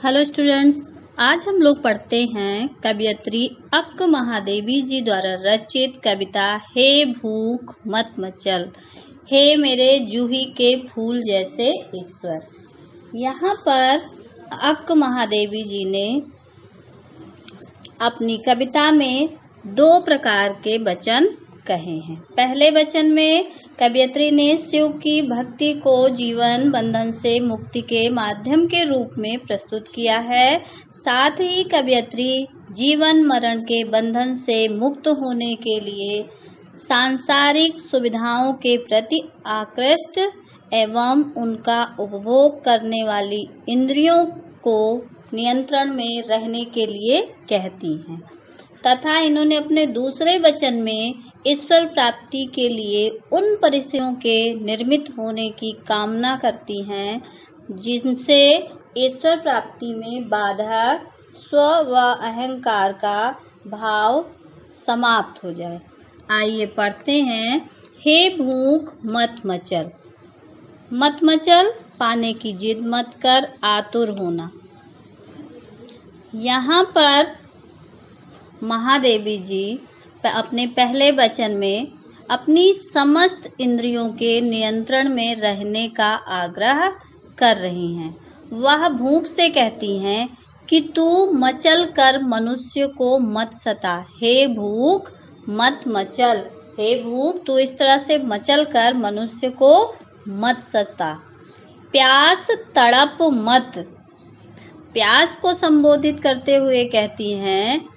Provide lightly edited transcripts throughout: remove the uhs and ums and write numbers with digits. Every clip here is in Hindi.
हेलो स्टूडेंट्स, आज हम लोग पढ़ते हैं कवयित्री अक्क महादेवी जी द्वारा रचित कविता हे भूख मत मचल, हे मेरे जूही के फूल जैसे ईश्वर। यहाँ पर अक्क महादेवी जी ने अपनी कविता में दो प्रकार के वचन कहे हैं। पहले वचन में कवयित्री ने शिव की भक्ति को जीवन बंधन से मुक्ति के माध्यम के रूप में प्रस्तुत किया है। साथ ही कवयित्री जीवन मरण के बंधन से मुक्त होने के लिए सांसारिक सुविधाओं के प्रति आकृष्ट एवं उनका उपभोग करने वाली इंद्रियों को नियंत्रण में रहने के लिए कहती हैं। तथा इन्होंने अपने दूसरे वचन में ईश्वर प्राप्ति के लिए उन परिस्थितियों के निर्मित होने की कामना करती हैं जिनसे ईश्वर प्राप्ति में बाधा स्व व अहंकार का भाव समाप्त हो जाए। आइए पढ़ते हैं। हे भूख मत मचल। मत मचल पाने की जिद मत कर, आतुर होना। यहाँ पर महादेवी जी अपने पहले वचन में अपनी समस्त इंद्रियों के नियंत्रण में रहने का आग्रह कर रही हैं। वह भूख से कहती हैं कि तू मचल कर मनुष्य को मत सता। हे भूख मत मचल, हे भूख तू इस तरह से मचल कर मनुष्य को मत सता। प्यास तड़प मत, प्यास को संबोधित करते हुए कहती हैं,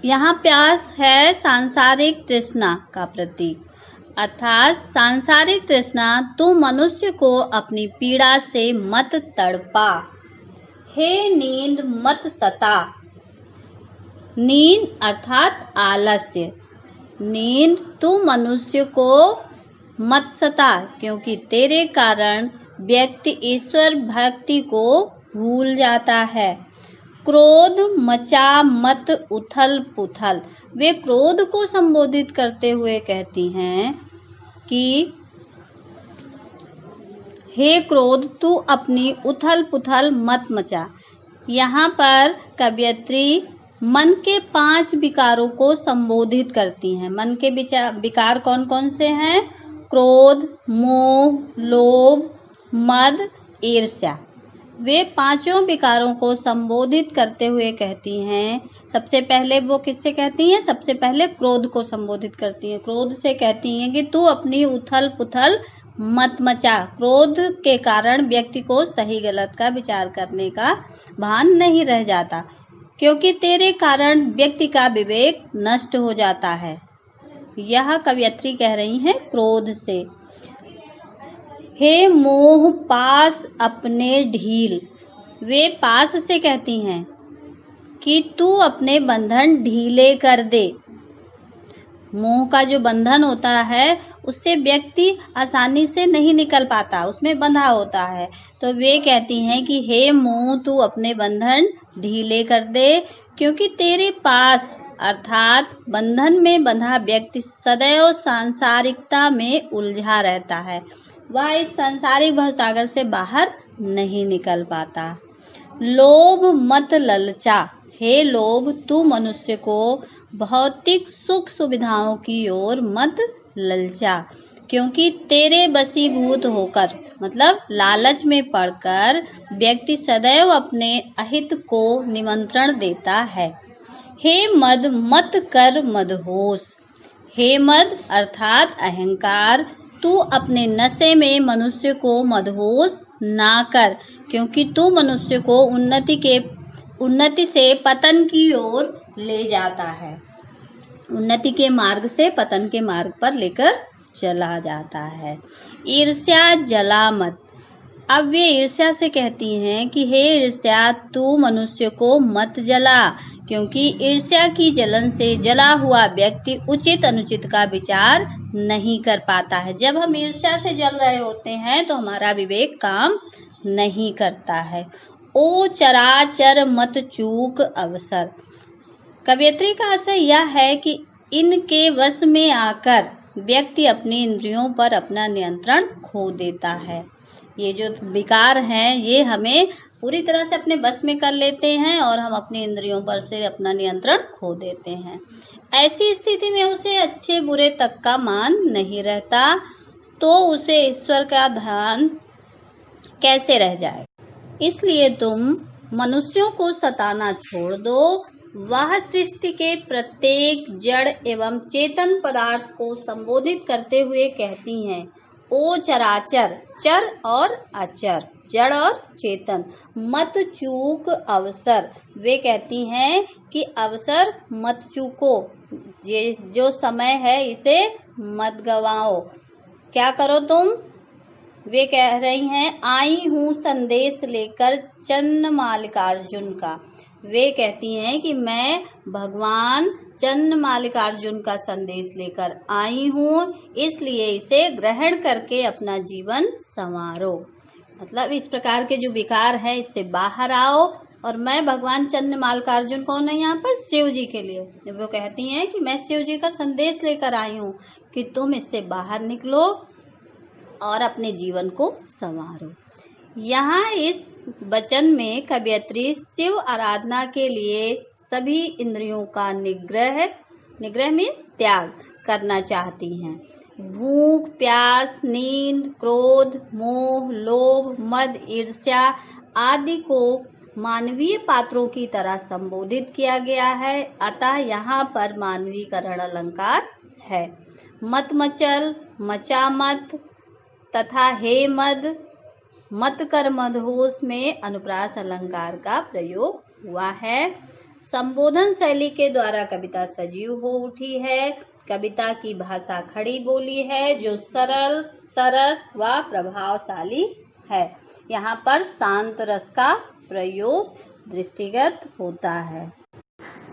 यहाँ प्यास है सांसारिक तृष्णा का प्रतीक, अर्थात सांसारिक तृष्णा तू मनुष्य को अपनी पीड़ा से मत तड़पा। हे नींद मत सता, नींद अर्थात आलस्य, नींद तू मनुष्य को मत सता, क्योंकि तेरे कारण व्यक्ति ईश्वर भक्ति को भूल जाता है। क्रोध मचा मत उथल पुथल, वे क्रोध को संबोधित करते हुए कहती हैं कि हे क्रोध तू अपनी उथल पुथल मत मचा। यहाँ पर कवयित्री मन के 5 विकारों को संबोधित करती हैं। मन के विकार कौन कौन से हैं? क्रोध, मोह, लोभ, मद, ईर्ष्या। वे 5 विकारों को संबोधित करते हुए कहती हैं। सबसे पहले वो किससे कहती हैं? सबसे पहले क्रोध को संबोधित करती हैं। क्रोध से कहती हैं कि तू अपनी उथल पुथल मत मचा। क्रोध के कारण व्यक्ति को सही गलत का विचार करने का भान नहीं रह जाता, क्योंकि तेरे कारण व्यक्ति का विवेक नष्ट हो जाता है। यह कवयित्री कह रही हैं क्रोध से। हे मोह पास अपने ढील, वे पास से कहती हैं कि तू अपने बंधन ढीले कर दे। मोह का जो बंधन होता है उससे व्यक्ति आसानी से नहीं निकल पाता, उसमें बंधा होता है। तो वे कहती हैं कि हे मोह तू अपने बंधन ढीले कर दे, क्योंकि तेरे पास अर्थात बंधन में बंधा व्यक्ति सदैव सांसारिकता में उलझा रहता है। वह इस सांसारिक भवसागर से बाहर नहीं निकल पाता। लोभ मत ललचा, हे लोभ तू मनुष्य को भौतिक सुख सुविधाओं की ओर मत ललचा, क्योंकि तेरे बसीभूत होकर मतलब लालच में पड़कर व्यक्ति सदैव अपने अहित को निमंत्रण देता है। हे मद मत कर मदहोश, हे मद अर्थात अहंकार तू अपने नशे में मनुष्य को मदहोश ना कर, क्योंकि तू मनुष्य को उन्नति से पतन की ओर ले जाता है। उन्नति के मार्ग से पतन के मार्ग पर लेकर चला जाता है। ईर्ष्या जला मत, अब वे ईर्ष्या से कहती हैं कि हे ईर्ष्या तू मनुष्य को मत जला, क्योंकि ईर्ष्या की जलन से जला हुआ व्यक्ति उचित अनुचित का विचार नहीं कर पाता है। जब हम ईर्ष्या से जल रहे होते हैं तो हमारा विवेक काम नहीं करता है। ओ चराचर मत चूक अवसर, कवयित्री का आशय यह है कि इनके वश में आकर व्यक्ति अपनी इंद्रियों पर अपना नियंत्रण खो देता है। ये जो विकार हैं ये हमें पूरी तरह से अपने बस में कर लेते हैं और हम अपनी इंद्रियों पर से अपना नियंत्रण खो देते हैं। ऐसी स्थिति में उसे अच्छे बुरे तक का मान नहीं रहता, तो उसे ईश्वर का ध्यान कैसे रह जाए। इसलिए तुम मनुष्यों को सताना छोड़ दो। वह सृष्टि के प्रत्येक जड़ एवं चेतन पदार्थ को संबोधित करते हुए कहती हैं, ओ चराचर, चर और अचर, जड़ और चेतन, मत चूक अवसर। वे कहती हैं कि अवसर मत चूको, ये जो समय है इसे मत गवाओ। क्या करो तुम? वे कह रही हैं, आई हूँ संदेश लेकर चन्न मालिकार्जुन का। वे कहती हैं कि मैं भगवान चन्न मालिकार्जुन का संदेश लेकर आई हूँ, इसलिए इसे ग्रहण करके अपना जीवन संवारो। मतलब इस प्रकार के जो विकार है इससे बाहर आओ। और मैं भगवान चन्न मालिकार्जुन कौन है यहाँ पर? शिव जी के लिए। जब वो कहती हैं कि मैं शिव जी का संदेश लेकर आई हूँ कि तुम इससे बाहर निकलो और अपने जीवन को संवारो। यहाँ इस वचन में कवयित्री शिव आराधना के लिए सभी इंद्रियों का निग्रह में त्याग करना चाहती हैं। भूख, प्यास, नींद, क्रोध, मोह, लोभ, मद, ईर्ष्या आदि को मानवीय पात्रों की तरह संबोधित किया गया है, अतः यहाँ पर मानवीकरण अलंकार है। मत मचल, मचा मत तथा हे मद, मत कर मदहोश में अनुप्रास अलंकार का प्रयोग हुआ है। संबोधन शैली के द्वारा कविता सजीव हो उठी है। कविता की भाषा खड़ी बोली है जो सरल, सरस व प्रभावशाली है। यहाँ पर शांत रस का प्रयोग दृष्टिगत होता है।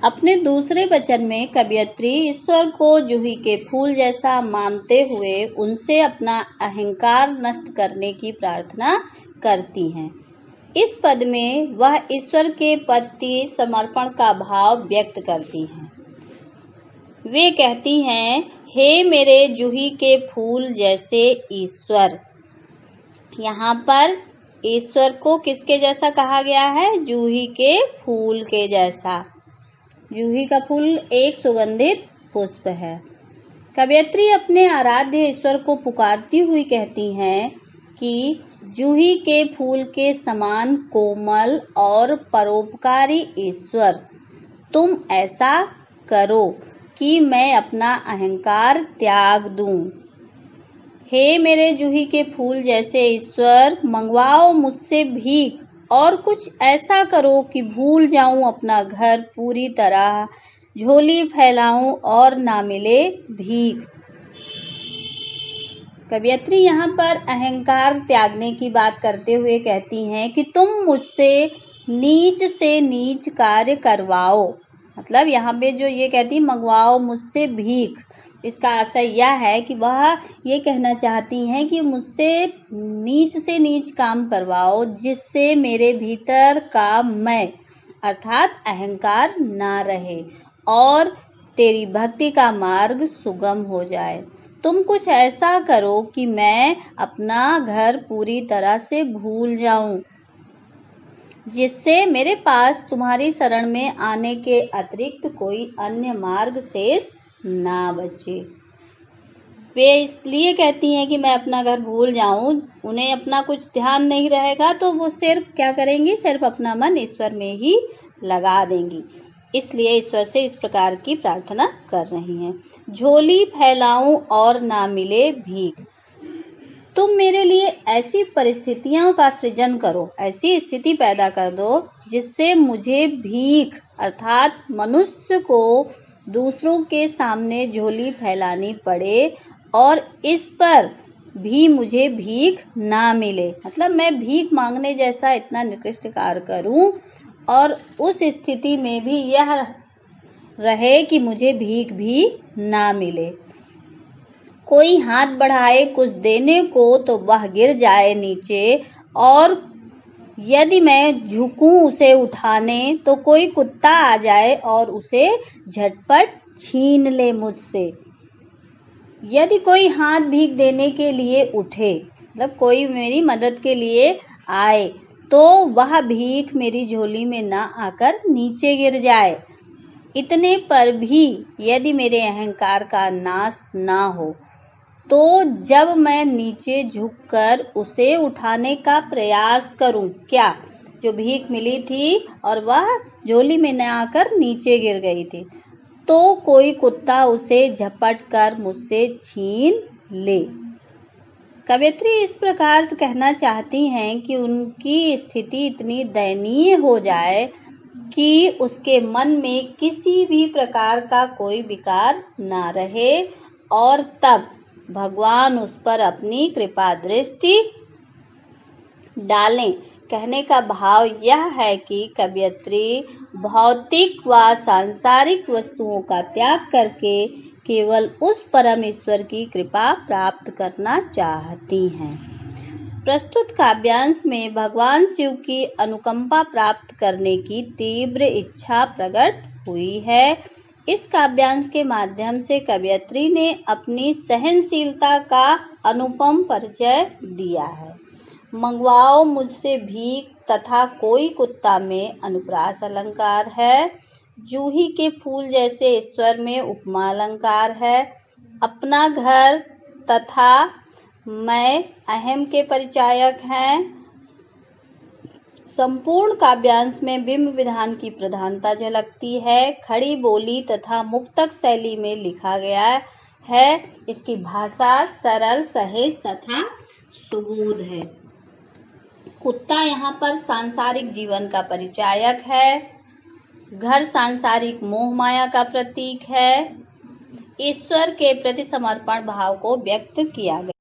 अपने दूसरे वचन में कवयित्री ईश्वर को जूही के फूल जैसा मानते हुए उनसे अपना अहंकार नष्ट करने की प्रार्थना करती हैं। इस पद में वह ईश्वर के प्रति समर्पण का भाव व्यक्त करती हैं। वे कहती हैं, हे मेरे जूही के फूल जैसे ईश्वर। यहाँ पर ईश्वर को किसके जैसा कहा गया है? जूही के फूल के जैसा। जूही का फूल एक सुगंधित पुष्प है। कवयित्री अपने आराध्य ईश्वर को पुकारती हुई कहती हैं कि जूही के फूल के समान कोमल और परोपकारी ईश्वर, तुम ऐसा करो कि मैं अपना अहंकार त्याग दूं। हे मेरे जूही के फूल जैसे ईश्वर, मंगवाओ मुझसे भीख और कुछ ऐसा करो कि भूल जाऊं अपना घर पूरी तरह, झोली फैलाऊं और ना मिले भीख। कवयित्री यहाँ पर अहंकार त्यागने की बात करते हुए कहती हैं कि तुम मुझसे नीच से नीच कार्य करवाओ। मतलब यहाँ पे जो ये कहती मंगवाओ मुझसे भीख, इसका आशय यह है कि वह ये कहना चाहती हैं कि मुझसे नीच से नीच काम करवाओ जिससे मेरे भीतर का मैं अर्थात अहंकार ना रहे और तेरी भक्ति का मार्ग सुगम हो जाए। तुम कुछ ऐसा करो कि मैं अपना घर पूरी तरह से भूल जाऊं, जिससे मेरे पास तुम्हारी शरण में आने के अतिरिक्त कोई अन्य मार्ग शेष ना बचे। वे इसलिए कहती हैं कि मैं अपना घर भूल जाऊं, उन्हें अपना कुछ ध्यान नहीं रहेगा तो वो सिर्फ क्या करेंगी? सिर्फ अपना मन ईश्वर में ही लगा देंगी। इसलिए ईश्वर से इस प्रकार की प्रार्थना कर रही हैं। झोली फैलाऊं और ना मिले भीख। तुम मेरे लिए ऐसी परिस्थितियों का सृजन करो, ऐसी स्थिति पैदा कर दो जिससे मुझे भीख अर्थात मनुष्य को दूसरों के सामने झोली फैलानी पड़े और इस पर भी मुझे भीख ना मिले। मतलब मैं भीख मांगने जैसा इतना निकृष्ट कार्य करूं और उस स्थिति में भी यह रहे कि मुझे भीख भी ना मिले। कोई हाथ बढ़ाए कुछ देने को तो वह गिर जाए नीचे, और यदि मैं झुकूं उसे उठाने तो कोई कुत्ता आ जाए और उसे झटपट छीन ले मुझसे। यदि कोई हाथ भीख देने के लिए उठे मतलब कोई मेरी मदद के लिए आए तो वह भीख मेरी झोली में न आकर नीचे गिर जाए। इतने पर भी यदि मेरे अहंकार का नाश ना हो तो जब मैं नीचे झुककर उसे उठाने का प्रयास करूं, क्या जो भीख मिली थी और वह झोली में न आकर नीचे गिर गई थी, तो कोई कुत्ता उसे झपट कर मुझसे छीन ले। कवयित्री इस प्रकार कहना चाहती हैं कि उनकी स्थिति इतनी दयनीय हो जाए कि उसके मन में किसी भी प्रकार का कोई विकार ना रहे और तब भगवान उस पर अपनी कृपा दृष्टि डालें। कहने का भाव यह है कि कवयित्री भौतिक व सांसारिक वस्तुओं का त्याग करके केवल उस परम ईश्वर की कृपा प्राप्त करना चाहती हैं। प्रस्तुत काव्यांश में भगवान शिव की अनुकंपा प्राप्त करने की तीव्र इच्छा प्रकट हुई है। इस काव्यांश के माध्यम से कवयित्री ने अपनी सहनशीलता का अनुपम परिचय दिया है। मंगवाओ मुझसे भीख तथा कोई कुत्ता में अनुप्रास अलंकार है। जूही के फूल जैसे ईश्वर में उपमा अलंकार है। अपना घर तथा मैं अहम के परिचायक हैं। संपूर्ण काव्यांश में बिंब विधान की प्रधानता झलकती है। खड़ी बोली तथा मुक्तक शैली में लिखा गया है। इसकी भाषा सरल, सहज तथा सुबोध है। कुत्ता यहाँ पर सांसारिक जीवन का परिचायक है। घर सांसारिक मोह माया का प्रतीक है। ईश्वर के प्रति समर्पण भाव को व्यक्त किया गया।